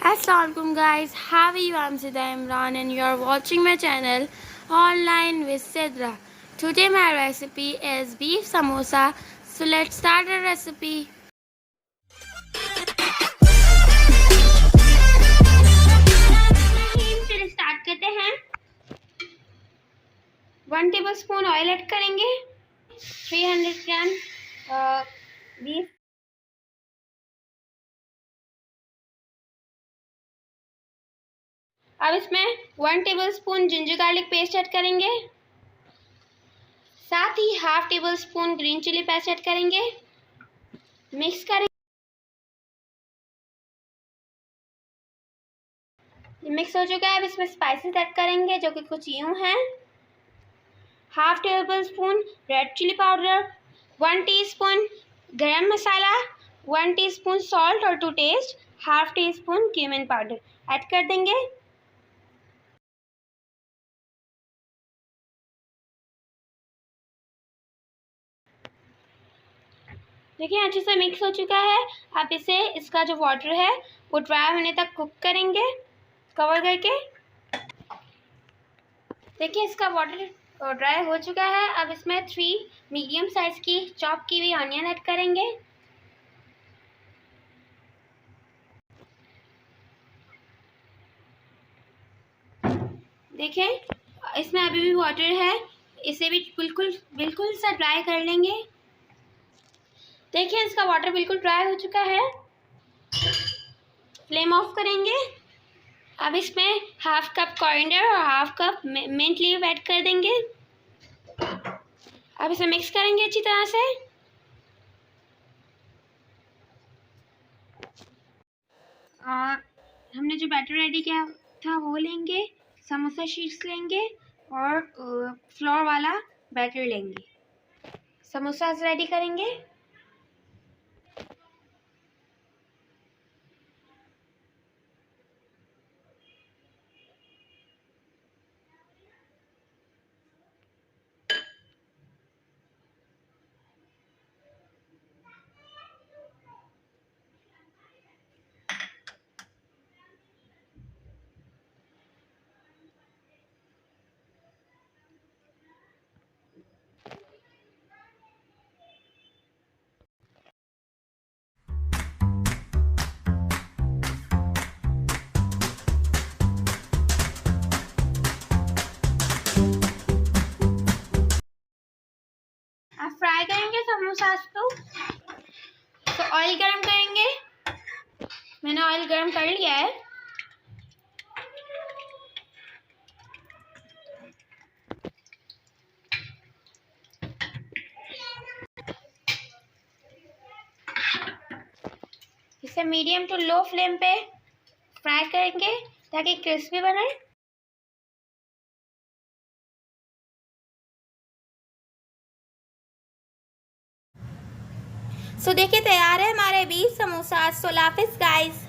Assalamualaikum guys, how are you? I'm Sida Imran and you're watching my channel Online with Sidra. Today my recipe is beef samosa. So let's start the recipe. फिर start करते हैं। 1 tablespoon oil add करेंगे। 300 ग्राम beef, अब इसमें 1 tablespoon ginger garlic paste add करेंगे। साथ ही half tablespoon green chilli paste add करेंगे। मिक्स करेंगे। मिक्स हो चुका है। अब इसमें स्पाइसेस ऐड करेंगे जो कि कुछ यूं हैं। Half tablespoon red chilli powder, 1 teaspoon garam masala, 1 teaspoon salt और to taste, half teaspoon cumin powder add कर देंगे। देखिए अच्छे से मिक्स हो चुका है। आप इसे इसका जो वाटर है वो ड्राई होने तक कुक करेंगे कवर करके। देखिए इसका वाटर ड्राई हो चुका है। अब इसमें 3 मीडियम साइज की चॉप की हुई ऑनियन ऐड करेंगे। देखें इसमें अभी भी वाटर है, इसे भी बिल्कुल सा ड्राई कर लेंगे। देखिए इसका वाटर बिल्कुल ड्राई हो चुका है। फ्लेम ऑफ करेंगे। अब इसमें हाफ कप coriander और half cup mint leaf add कर देंगे। अब इसे मिक्स करेंगे अच्छी तरह से। और हमने जो बैटर रेडी किया था वो लेंगे, समोसा शीट्स लेंगे और फ्लोर वाला बैटर लेंगे। समोसा रेडी करेंगे। आप फ्राई करेंगे समोसा को, तो ऑयल गरम करेंगे। मैंने ऑयल गरम कर लिया है। इसे मीडियम टू लो फ्लेम पे फ्राई करेंगे ताकि क्रिस्पी बने। सो देखिए तैयार है हमारे बीफ समोसा। सो लाफिज गाइस।